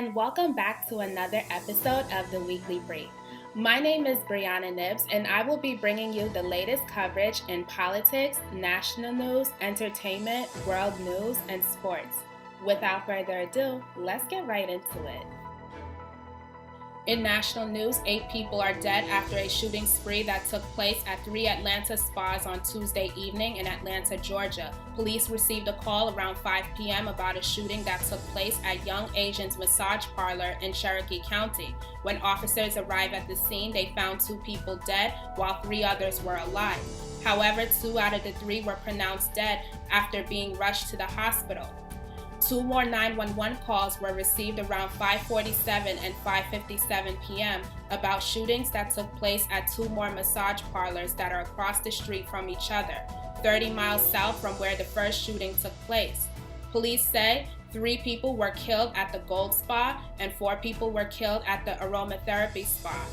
and welcome back to another episode of the Weekly Brief. My name is Brianna Nibbs, and I will be bringing you the latest coverage in politics, national news, entertainment, world news, and sports. Without further ado, let's get right into it. In national news, 8 people are dead after a shooting spree that took place at 3 Atlanta spas on Tuesday evening in Atlanta, Georgia. Police received a call around 5 p.m. about a shooting that took place at Young Asians Massage Parlor in Cherokee County. When officers arrived at the scene, they found 2 people dead while 3 others were alive. However, 2 out of the 3 were pronounced dead after being rushed to the hospital. 2 more 911 calls were received around 5:47 and 5:57 p.m. about shootings that took place at 2 more massage parlors that are across the street from each other, 30 miles south from where the first shooting took place. Police say 3 people were killed at the Gold Spa and 4 people were killed at the Aromatherapy Spa.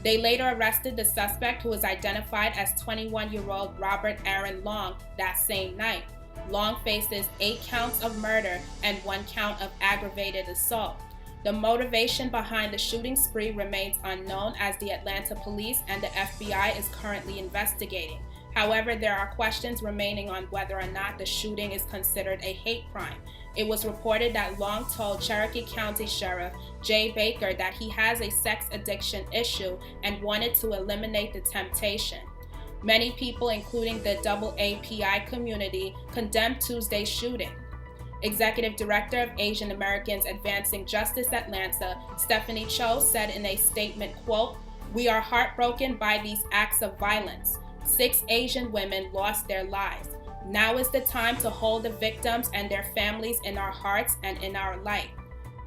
They later arrested the suspect, who was identified as 21-year-old Robert Aaron Long, that same night. Long faces 8 counts of murder and 1 count of aggravated assault. The motivation behind the shooting spree remains unknown, as the Atlanta police and the FBI is currently investigating. However, there are questions remaining on whether or not the shooting is considered a hate crime. It was reported that Long told Cherokee County Sheriff Jay Baker that he has a sex addiction issue and wanted to eliminate the temptation. Many people, including the AAPI community, condemned Tuesday's shooting. Executive Director of Asian Americans Advancing Justice Atlanta, Stephanie Cho, said in a statement, quote, "We are heartbroken by these acts of violence. 6 Asian women lost their lives. Now is the time to hold the victims and their families in our hearts and in our light.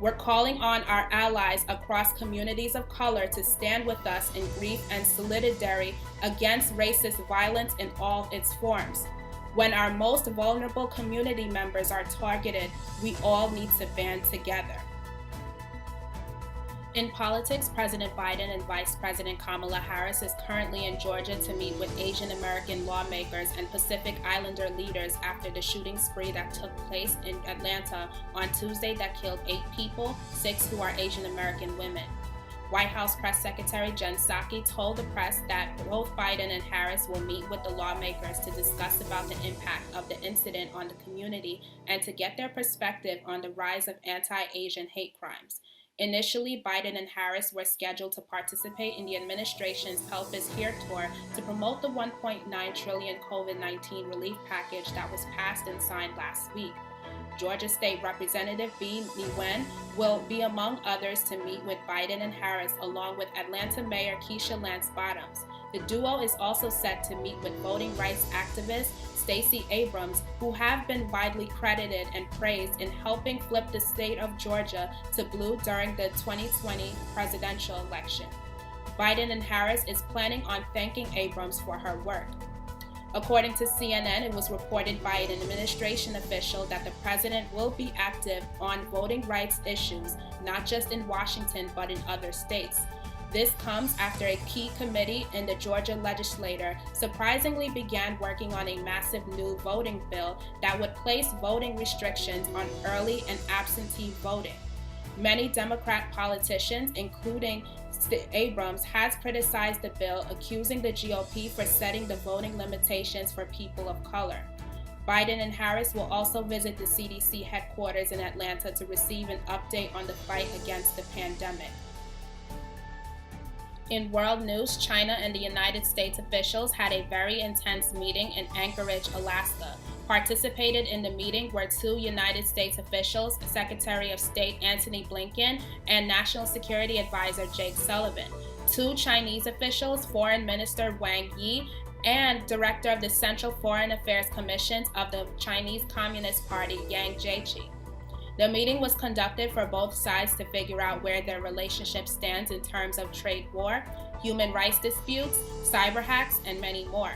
We're calling on our allies across communities of color to stand with us in grief and solidarity against racist violence in all its forms. When our most vulnerable community members are targeted, we all need to band together." In politics, President Biden and Vice President Kamala Harris is currently in Georgia to meet with Asian American lawmakers and Pacific Islander leaders after the shooting spree that took place in Atlanta on Tuesday that killed 8 people, 6 who are Asian American women. White House Press Secretary Jen Psaki told the press that both Biden and Harris will meet with the lawmakers to discuss about the impact of the incident on the community and to get their perspective on the rise of anti-Asian hate crimes. Initially, Biden and Harris were scheduled to participate in the administration's Help Is Here tour to promote the $1.9 trillion COVID-19 relief package that was passed and signed last week. Georgia State Representative B. Nguyen will be among others to meet with Biden and Harris, along with Atlanta Mayor Keisha Lance Bottoms. The duo is also set to meet with voting rights activist Stacey Abrams, who have been widely credited and praised in helping flip the state of Georgia to blue during the 2020 presidential election. Biden and Harris is planning on thanking Abrams for her work. According to CNN, it was reported by an administration official that the president will be active on voting rights issues, not just in Washington, but in other states. This comes after a key committee in the Georgia legislature surprisingly began working on a massive new voting bill that would place voting restrictions on early and absentee voting. Many Democrat politicians, including Abrams, has criticized the bill, accusing the GOP for setting the voting limitations for people of color. Biden and Harris will also visit the CDC headquarters in Atlanta to receive an update on the fight against the pandemic. In world news, China and the United States officials had a very intense meeting in Anchorage, Alaska. Participated in the meeting were 2 United States officials, Secretary of State Antony Blinken and National Security Advisor Jake Sullivan, 2 Chinese officials, Foreign Minister Wang Yi, and Director of the Central Foreign Affairs Commissions of the Chinese Communist Party, Yang Jiechi. The meeting was conducted for both sides to figure out where their relationship stands in terms of trade war, human rights disputes, cyber hacks, and many more.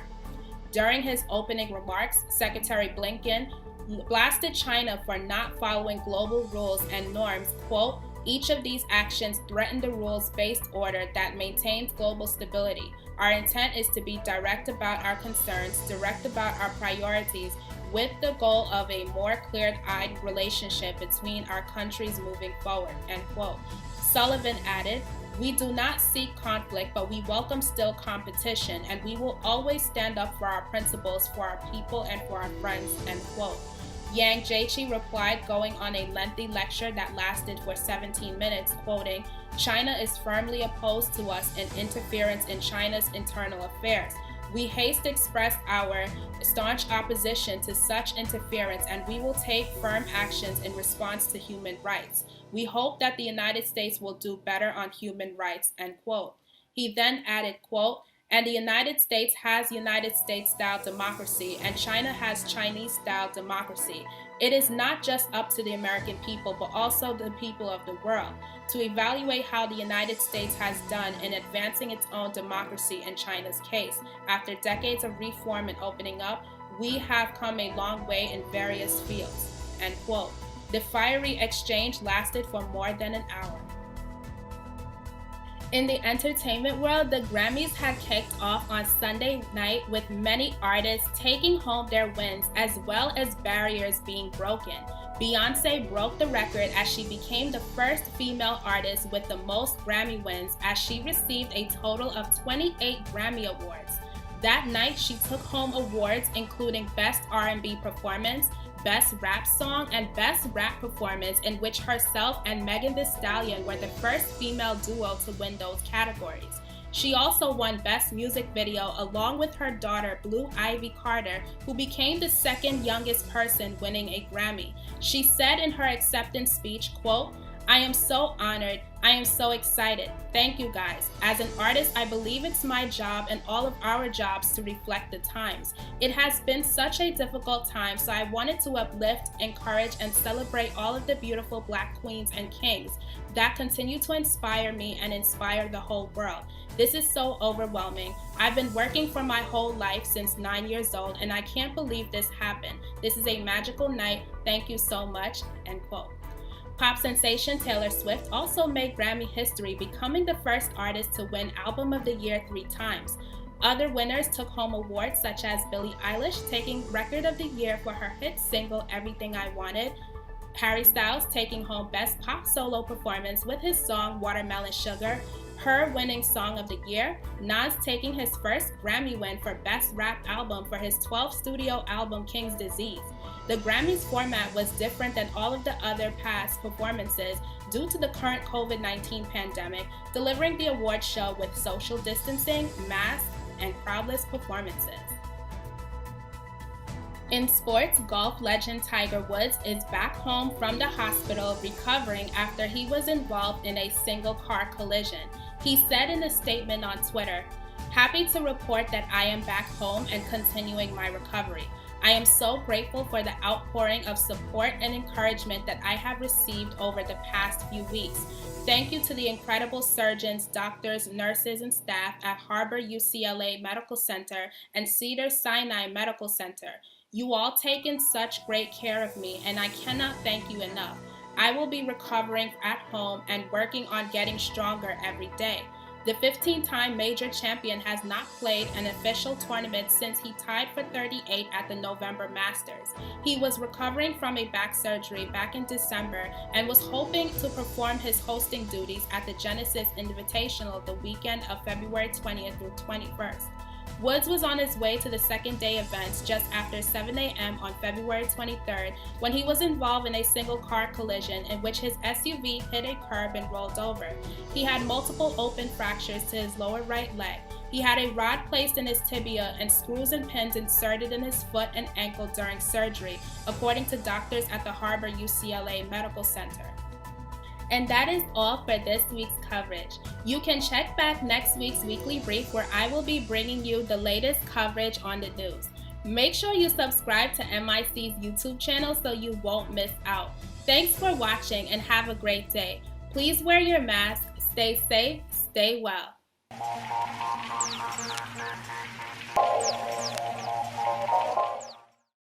During his opening remarks, Secretary Blinken blasted China for not following global rules and norms, quote, "Each of these actions threaten the rules-based order that maintains global stability. Our intent is to be direct about our concerns, direct about our priorities, with the goal of a more clear-eyed relationship between our countries moving forward, end quote. Sullivan added, "We do not seek conflict, but we welcome still competition, and we will always stand up for our principles, for our people, and for our friends," end quote. Yang Jiechi replied, going on a lengthy lecture that lasted for 17 minutes, quoting, "China is firmly opposed to us and interference in China's internal affairs. We haste express our staunch opposition to such interference, and we will take firm actions in response to human rights. We hope that the United States will do better on human rights," end quote. He then added, quote, "And the United States has United States-style democracy, and China has Chinese-style democracy. It is not just up to the American people, but also the people of the world, to evaluate how the United States has done in advancing its own democracy in China's case. After decades of reform and opening up, we have come a long way in various fields," end quote. The fiery exchange lasted for more than an hour. In the entertainment world, the Grammys had kicked off on Sunday night with many artists taking home their wins as well as barriers being broken. Beyoncé broke the record as she became the first female artist with the most Grammy wins, as she received a total of 28 Grammy Awards. That night, she took home awards including Best R&B Performance, Best Rap Song, and Best Rap Performance, in which herself and Megan Thee Stallion were the first female duo to win those categories. She also won Best Music Video along with her daughter Blue Ivy Carter, who became the second youngest person winning a Grammy. She said in her acceptance speech, quote, "I am so honored. I am so excited. Thank you guys. As an artist, I believe it's my job and all of our jobs to reflect the times. It has been such a difficult time, so I wanted to uplift, encourage, and celebrate all of the beautiful Black queens and kings that continue to inspire me and inspire the whole world. This is so overwhelming. I've been working for my whole life since 9 years old, and I can't believe this happened. This is a magical night. Thank you so much," end quote. Pop sensation Taylor Swift also made Grammy history, becoming the first artist to win Album of the Year 3 times. Other winners took home awards such as Billie Eilish taking Record of the Year for her hit single Everything I Wanted, Harry Styles taking home Best Pop Solo Performance with his song Watermelon Sugar, her winning Song of the Year, Nas taking his first Grammy win for Best Rap Album for his 12th studio album King's Disease. The Grammys format was different than all of the other past performances due to the current COVID-19 pandemic, delivering the award show with social distancing, masks, and crowdless performances. In sports, golf legend Tiger Woods is back home from the hospital recovering after he was involved in a single-car collision. He said in a statement on Twitter, "Happy to report that I am back home and continuing my recovery. I am so grateful for the outpouring of support and encouragement that I have received over the past few weeks. Thank you to the incredible surgeons, doctors, nurses, and staff at Harbor UCLA Medical Center and Cedars-Sinai Medical Center. You all taken such great care of me, and I cannot thank you enough. I will be recovering at home and working on getting stronger every day." The 15-time major champion has not played an official tournament since he tied for 38 at the November Masters. He was recovering from a back surgery back in December and was hoping to perform his hosting duties at the Genesis Invitational the weekend of February 20th through 21st. Woods was on his way to the second day events just after 7 a.m. on February 23rd when he was involved in a single-car collision in which his SUV hit a curb and rolled over. He had multiple open fractures to his lower right leg. He had a rod placed in his tibia and screws and pins inserted in his foot and ankle during surgery, according to doctors at the Harbor UCLA Medical Center. And that is all for this week's coverage. You can check back next week's weekly brief where I will be bringing you the latest coverage on the news. Make sure you subscribe to MIC's YouTube channel so you won't miss out. Thanks for watching and have a great day. Please wear your mask, stay safe, stay well.